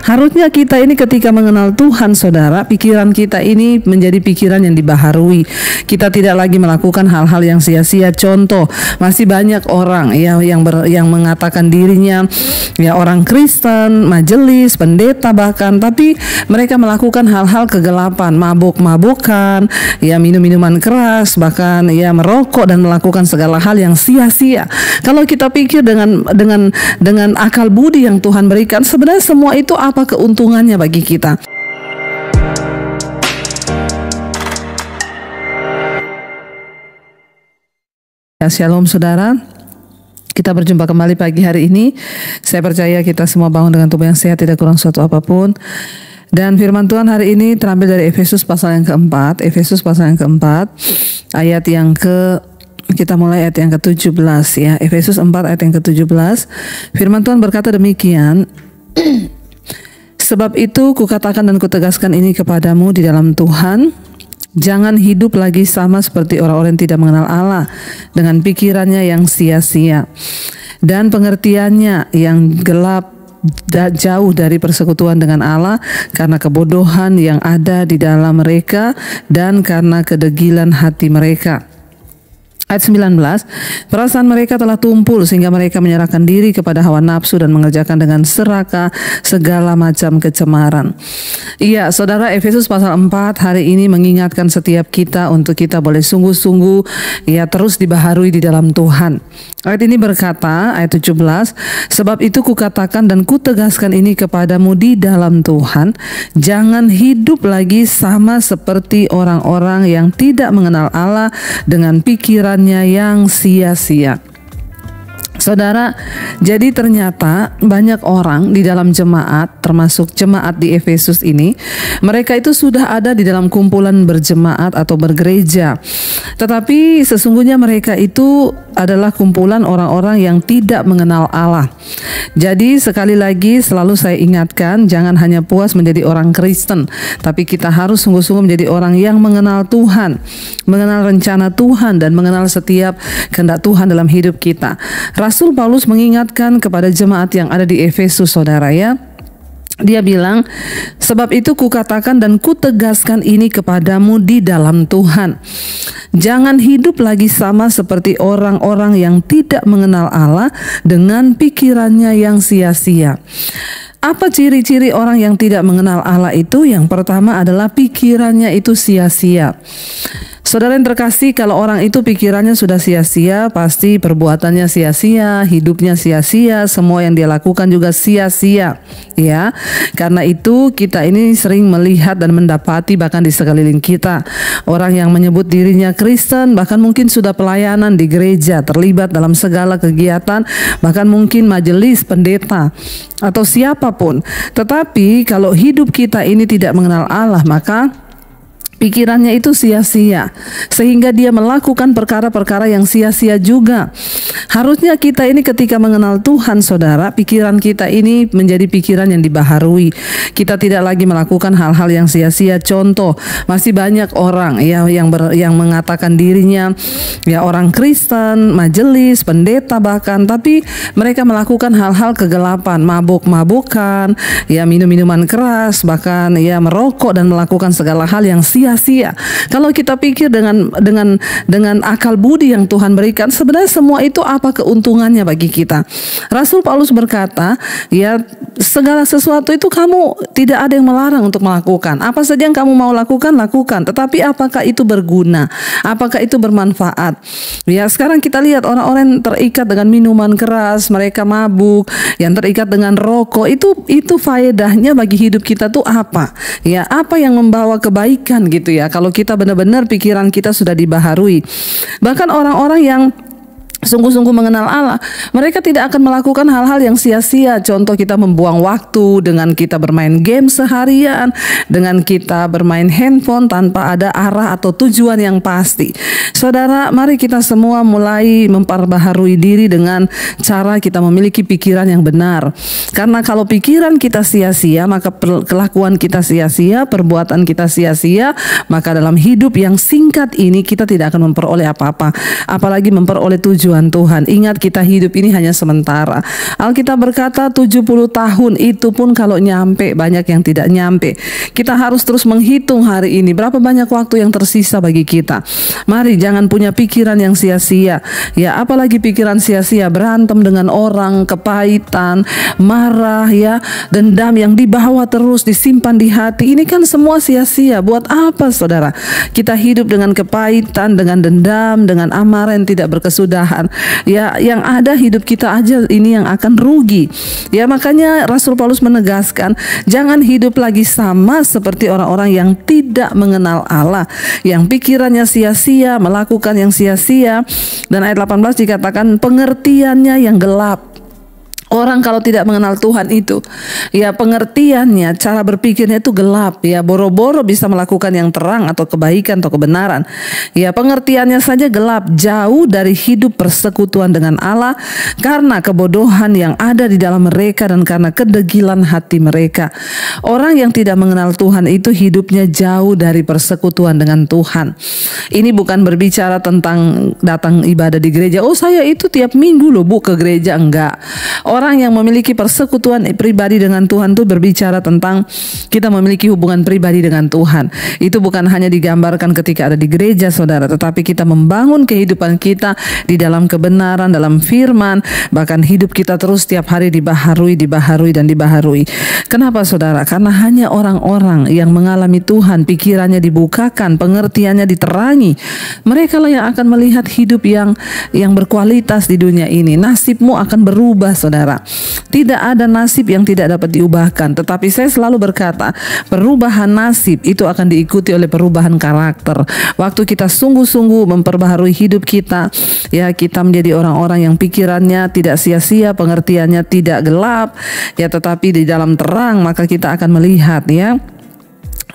Harusnya kita ini ketika mengenal Tuhan, saudara, pikiran kita ini menjadi pikiran yang dibaharui. Kita tidak lagi melakukan hal-hal yang sia-sia. Contoh, masih banyak orang ya yang mengatakan dirinya ya orang Kristen, majelis, pendeta bahkan, tapi mereka melakukan hal-hal kegelapan, mabuk-mabukan, ya minum-minuman keras, bahkan ya merokok dan melakukan segala hal yang sia-sia. Kalau kita pikir dengan akal budi yang Tuhan berikan, sebenarnya semua itu apa keuntungannya bagi kita? Ya, shalom saudara. Kita berjumpa kembali pagi hari ini. Saya percaya kita semua bangun dengan tubuh yang sehat, tidak kurang suatu apapun. Dan firman Tuhan hari ini terambil dari Efesus pasal yang keempat. Efesus pasal yang keempat, ayat yang kita mulai ayat yang ke-17 ya. Efesus 4 ayat yang ke-17. Firman Tuhan berkata demikian. Sebab itu kukatakan dan kutegaskan ini kepadamu di dalam Tuhan, jangan hidup lagi sama seperti orang-orang yang tidak mengenal Allah, dengan pikirannya yang sia-sia dan pengertiannya yang gelap, jauh dari persekutuan dengan Allah karena kebodohan yang ada di dalam mereka dan karena kedegilan hati mereka. Ayat 19, perasaan mereka telah tumpul sehingga mereka menyerahkan diri kepada hawa nafsu dan mengerjakan dengan serakah segala macam kecemaran. Iya, saudara, Efesus pasal 4 hari ini mengingatkan setiap kita untuk kita boleh sungguh-sungguh ya terus dibaharui di dalam Tuhan. Ayat ini berkata, ayat 17, sebab itu kukatakan dan kutegaskan ini kepadamu di dalam Tuhan, jangan hidup lagi sama seperti orang-orang yang tidak mengenal Allah dengan pikiran yang sia-sia. Saudara, jadi ternyata banyak orang di dalam jemaat, termasuk jemaat di Efesus ini, mereka itu sudah ada di dalam kumpulan berjemaat atau bergereja. Tetapi sesungguhnya mereka itu adalah kumpulan orang-orang yang tidak mengenal Allah. Jadi sekali lagi selalu saya ingatkan, jangan hanya puas menjadi orang Kristen, tapi kita harus sungguh-sungguh menjadi orang yang mengenal Tuhan, mengenal rencana Tuhan, dan mengenal setiap kehendak Tuhan dalam hidup kita. Rasul Paulus mengingatkan kepada jemaat yang ada di Efesus, saudara ya. Dia bilang, sebab itu kukatakan dan kutegaskan ini kepadamu di dalam Tuhan. Jangan hidup lagi sama seperti orang-orang yang tidak mengenal Allah dengan pikirannya yang sia-sia. Apa ciri-ciri orang yang tidak mengenal Allah itu? Yang pertama adalah pikirannya itu sia-sia. Saudara yang terkasih, kalau orang itu pikirannya sudah sia-sia, pasti perbuatannya sia-sia, hidupnya sia-sia, semua yang dia lakukan juga sia-sia, ya. Karena itu kita ini sering melihat dan mendapati bahkan di sekeliling kita orang yang menyebut dirinya Kristen, bahkan mungkin sudah pelayanan di gereja, terlibat dalam segala kegiatan, bahkan mungkin majelis, pendeta atau siapapun. Tetapi kalau hidup kita ini tidak mengenal Allah, maka pikirannya itu sia-sia, sehingga dia melakukan perkara-perkara yang sia-sia juga. Harusnya kita ini ketika mengenal Tuhan, saudara, pikiran kita ini menjadi pikiran yang dibaharui. Kita tidak lagi melakukan hal-hal yang sia-sia. Contoh, masih banyak orang ya yang mengatakan dirinya ya orang Kristen, majelis, pendeta bahkan, tapi mereka melakukan hal-hal kegelapan, mabuk-mabukan, ya minum-minuman keras, bahkan ya merokok dan melakukan segala hal yang sia-sia. Kalau kita pikir dengan akal budi yang Tuhan berikan, sebenarnya semua itu apa keuntungannya bagi kita? Rasul Paulus berkata, ya segala sesuatu itu kamu tidak ada yang melarang untuk melakukan. Apa saja yang kamu mau lakukan, lakukan. Tetapi apakah itu berguna? Apakah itu bermanfaat? Ya, sekarang kita lihat orang-orang yang terikat dengan minuman keras, mereka mabuk, yang terikat dengan rokok, itu faedahnya bagi hidup kita tuh apa? Ya, apa yang membawa kebaikan gitu ya, kalau kita benar-benar pikiran kita sudah dibaharui. Bahkan orang-orang yang sungguh-sungguh mengenal Allah, mereka tidak akan melakukan hal-hal yang sia-sia. Contoh, kita membuang waktu dengan kita bermain game seharian, dengan kita bermain handphone tanpa ada arah atau tujuan yang pasti. Saudara, mari kita semua mulai memperbaharui diri dengan cara kita memiliki pikiran yang benar. Karena kalau pikiran kita sia-sia, maka kelakuan kita sia-sia, perbuatan kita sia-sia, maka dalam hidup yang singkat ini kita tidak akan memperoleh apa-apa, apalagi memperoleh tujuan tujuan Tuhan. Ingat, kita hidup ini hanya sementara. Alkitab berkata 70 tahun itu pun kalau nyampe, banyak yang tidak nyampe. Kita harus terus menghitung hari ini berapa banyak waktu yang tersisa bagi kita. Mari jangan punya pikiran yang sia-sia. Ya, apalagi pikiran sia-sia, berantem dengan orang, kepahitan, marah, ya, dendam yang dibawa terus, disimpan di hati. Ini kan semua sia-sia. Buat apa, saudara? Kita hidup dengan kepahitan, dengan dendam, dengan amarah yang tidak berkesudahan. Ya, yang ada hidup kita aja ini yang akan rugi. Ya, makanya Rasul Paulus menegaskan, jangan hidup lagi sama seperti orang-orang yang tidak mengenal Allah, yang pikirannya sia-sia, melakukan yang sia-sia. Dan ayat 18 dikatakan pengertiannya yang gelap. Orang kalau tidak mengenal Tuhan itu, ya pengertiannya, cara berpikirnya itu gelap, ya boro-boro bisa melakukan yang terang atau kebaikan atau kebenaran. Ya pengertiannya saja gelap, jauh dari hidup persekutuan dengan Allah karena kebodohan yang ada di dalam mereka dan karena kedegilan hati mereka. Orang yang tidak mengenal Tuhan itu hidupnya jauh dari persekutuan dengan Tuhan. Ini bukan berbicara tentang datang ibadah di gereja. Oh, saya itu tiap minggu loh Bu ke gereja. Enggak. Orang yang memiliki persekutuan pribadi dengan Tuhan itu berbicara tentang kita memiliki hubungan pribadi dengan Tuhan. Itu bukan hanya digambarkan ketika ada di gereja, saudara, tetapi kita membangun kehidupan kita di dalam kebenaran, dalam firman, bahkan hidup kita terus setiap hari dibaharui dan dibaharui. Kenapa, saudara? Karena hanya orang-orang yang mengalami Tuhan, pikirannya dibukakan, pengertiannya diterangi, mereka lah yang akan melihat hidup yang berkualitas di dunia ini. Nasibmu akan berubah, saudara. Tidak ada nasib yang tidak dapat diubahkan. Tetapi saya selalu berkata, perubahan nasib itu akan diikuti oleh perubahan karakter. Waktu kita sungguh-sungguh memperbaharui hidup kita, ya kita menjadi orang-orang yang pikirannya tidak sia-sia, pengertiannya tidak gelap, ya tetapi di dalam terang, maka kita akan melihat, ya.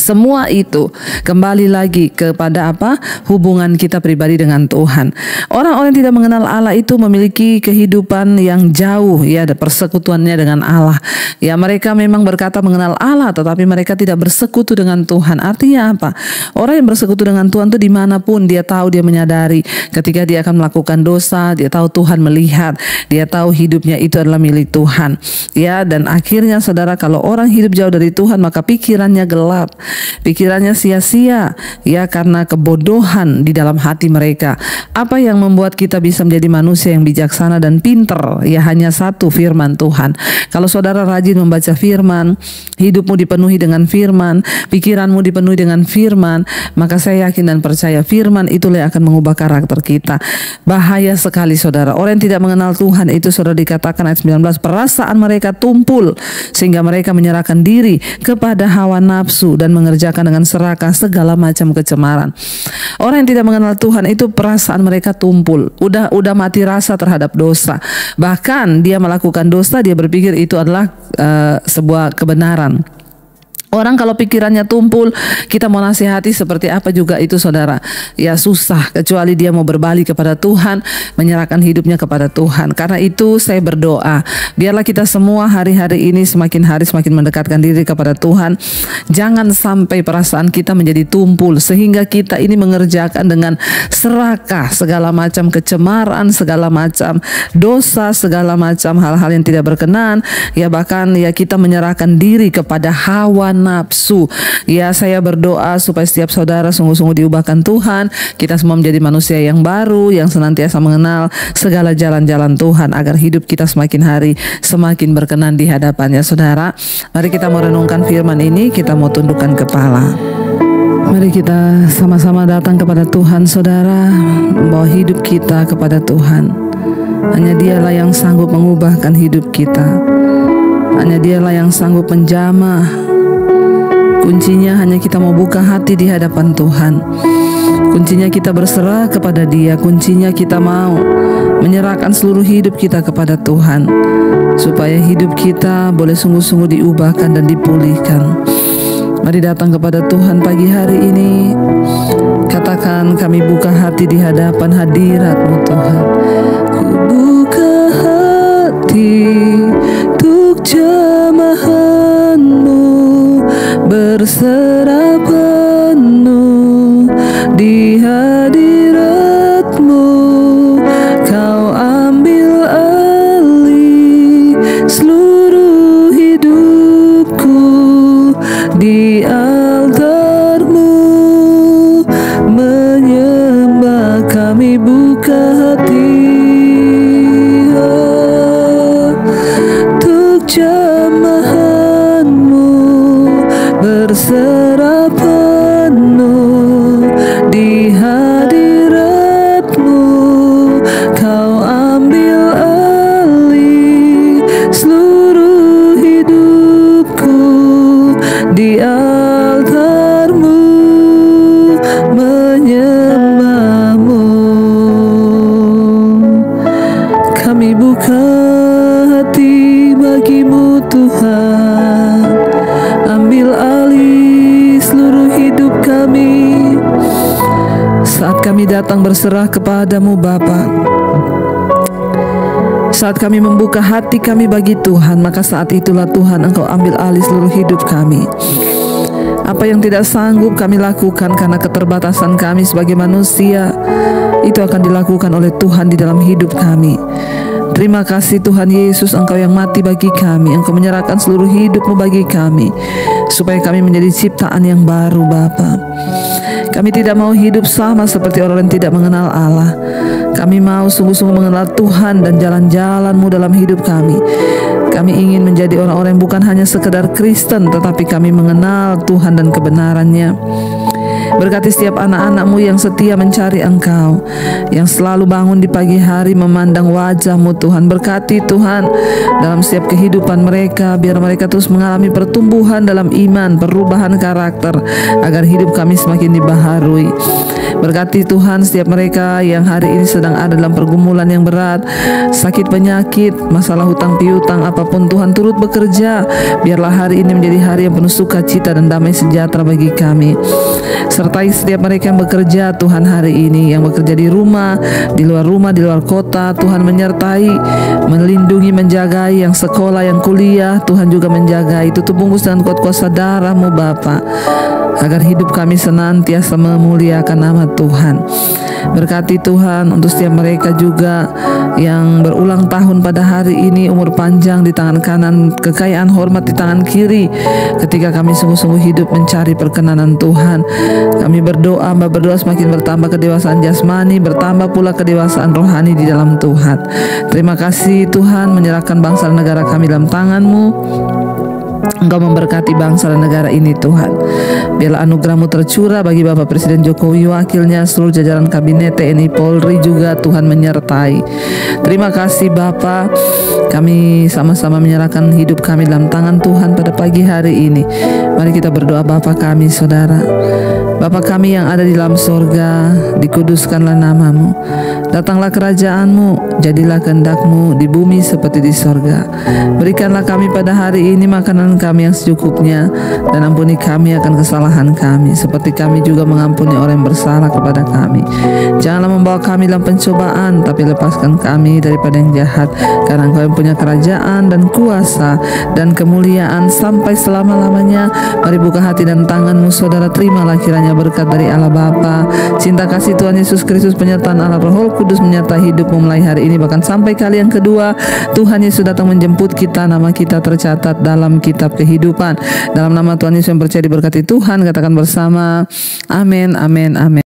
Semua itu kembali lagi kepada apa? Hubungan kita pribadi dengan Tuhan. Orang-orang yang tidak mengenal Allah itu memiliki kehidupan yang jauh, ya, ada persekutuannya dengan Allah. Ya, mereka memang berkata mengenal Allah, tetapi mereka tidak bersekutu dengan Tuhan. Artinya apa? Orang yang bersekutu dengan Tuhan itu dimanapun dia tahu, dia menyadari ketika dia akan melakukan dosa, dia tahu Tuhan melihat, dia tahu hidupnya itu adalah milik Tuhan. Ya, dan akhirnya saudara, kalau orang hidup jauh dari Tuhan maka pikirannya gelap. Pikirannya sia-sia, ya, karena kebodohan di dalam hati mereka. Apa yang membuat kita bisa menjadi manusia yang bijaksana dan pinter? Ya hanya satu, firman Tuhan. Kalau saudara rajin membaca firman, hidupmu dipenuhi dengan firman, pikiranmu dipenuhi dengan firman, maka saya yakin dan percaya firman itulah yang akan mengubah karakter kita. Bahaya sekali, saudara, orang yang tidak mengenal Tuhan itu, saudara, dikatakan ayat 19, perasaan mereka tumpul sehingga mereka menyerahkan diri kepada hawa nafsu dan mengerjakan dengan serakah segala macam kecemaran. Orang yang tidak mengenal Tuhan itu perasaan mereka tumpul, udah mati rasa terhadap dosa. Bahkan dia melakukan dosa, dia berpikir itu adalah sebuah kebenaran. Orang kalau pikirannya tumpul, kita mau nasihati seperti apa juga itu, saudara, ya susah, kecuali dia mau berbalik kepada Tuhan, menyerahkan hidupnya kepada Tuhan. Karena itu saya berdoa, biarlah kita semua hari-hari ini semakin hari semakin mendekatkan diri kepada Tuhan. Jangan sampai perasaan kita menjadi tumpul sehingga kita ini mengerjakan dengan serakah segala macam kecemaran, segala macam dosa, segala macam hal-hal yang tidak berkenan, ya bahkan ya kita menyerahkan diri kepada hawa nafsu. Ya, saya berdoa supaya setiap saudara sungguh-sungguh diubahkan Tuhan. Kita semua menjadi manusia yang baru, yang senantiasa mengenal segala jalan-jalan Tuhan, agar hidup kita semakin hari semakin berkenan di hadapannya. Saudara, mari kita mau renungkan firman ini, kita mau tundukkan kepala. Mari kita sama-sama datang kepada Tuhan, saudara, membawa hidup kita kepada Tuhan. Hanya Dialah yang sanggup mengubahkan hidup kita. Hanya Dialah yang sanggup menjamah. Kuncinya hanya kita mau buka hati di hadapan Tuhan. Kuncinya kita berserah kepada Dia. Kuncinya kita mau menyerahkan seluruh hidup kita kepada Tuhan, supaya hidup kita boleh sungguh-sungguh diubahkan dan dipulihkan. Mari datang kepada Tuhan pagi hari ini. Katakan, kami buka hati di hadapan hadirat-Mu Tuhan. Ku buka hati untuk jamahan-Mu, berserah penuh di hadirat-Mu. Kau di altar-Mu, menyembah kami buka hati untuk jamahan-Mu, berserah penuh di hadirat-Mu. Kau ambil alih seluruh hidupku, di altar-Mu, menyembah-Mu. Kami buka hati bagi-Mu Tuhan, ambil alih seluruh hidup kami. Saat kami datang berserah kepada-Mu Bapa, saat kami membuka hati kami bagi Tuhan, maka saat itulah Tuhan Engkau ambil alih seluruh hidup kami. Apa yang tidak sanggup kami lakukan karena keterbatasan kami sebagai manusia, itu akan dilakukan oleh Tuhan di dalam hidup kami. Terima kasih Tuhan Yesus, Engkau yang mati bagi kami, Engkau menyerahkan seluruh hidup-Mu bagi kami, supaya kami menjadi ciptaan yang baru Bapa. Kami tidak mau hidup sama seperti orang yang tidak mengenal Allah. Kami mau sungguh-sungguh mengenal Tuhan dan jalan-jalan-Mu dalam hidup kami. Kami ingin menjadi orang-orang yang bukan hanya sekedar Kristen, tetapi kami mengenal Tuhan dan kebenaran-Nya. Berkati setiap anak-anak-Mu yang setia mencari Engkau, yang selalu bangun di pagi hari memandang wajah-Mu Tuhan. Berkati Tuhan dalam setiap kehidupan mereka, biar mereka terus mengalami pertumbuhan dalam iman, perubahan karakter, agar hidup kami semakin dibaharui. Berkati Tuhan setiap mereka yang hari ini sedang ada dalam pergumulan yang berat, sakit penyakit, masalah hutang piutang, apapun Tuhan turut bekerja. Biarlah hari ini menjadi hari yang penuh sukacita dan damai sejahtera bagi kami. Sertai setiap mereka yang bekerja Tuhan hari ini, yang bekerja di rumah, di luar kota. Tuhan menyertai, melindungi, menjagai yang sekolah, yang kuliah. Tuhan juga menjagai. Tutup bungkus dengan kuat kuasa darah-Mu Bapa, agar hidup kami senantiasa memuliakan nama Tuhan. Berkati Tuhan untuk setiap mereka juga yang berulang tahun pada hari ini, umur panjang di tangan kanan, kekayaan hormat di tangan kiri, ketika kami sungguh-sungguh hidup mencari perkenanan Tuhan. Kami berdoa semakin bertambah kedewasaan jasmani, bertambah pula kedewasaan rohani di dalam Tuhan. Terima kasih Tuhan, menyerahkan bangsa dan negara kami dalam tangan-Mu. Engkau memberkati bangsa dan negara ini Tuhan. Biarlah anugerah-Mu tercurah bagi Bapak Presiden Jokowi, wakilnya, seluruh jajaran kabinet TNI Polri juga Tuhan menyertai. Terima kasih Bapa. Kami sama-sama menyerahkan hidup kami dalam tangan Tuhan pada pagi hari ini. Mari kita berdoa. Bapa kami, Saudara, Bapa kami yang ada di dalam sorga, dikuduskanlah nama-Mu. Datanglah kerajaan-Mu, jadilah kehendak-Mu di bumi seperti di sorga. Berikanlah kami pada hari ini makanan kami yang secukupnya, dan ampuni kami akan kesalahan kami, seperti kami juga mengampuni orang yang bersalah kepada kami. Janganlah membawa kami dalam pencobaan, tapi lepaskan kami daripada yang jahat, karena Engkau yang punya kerajaan dan kuasa dan kemuliaan sampai selama-lamanya. Mari buka hati dan tangan-Mu, Saudara. Terimalah kiranya berkat dari Allah Bapa, cinta kasih Tuhan Yesus Kristus, penyertaan Allah Roh Kudus menyertai hidupmu mulai hari ini bahkan sampai kali yang kedua. Tuhan Yesus datang menjemput kita, nama kita tercatat dalam kitab kehidupan. Dalam nama Tuhan Yesus yang percaya diberkati Tuhan, katakan bersama, amin, amin, amin.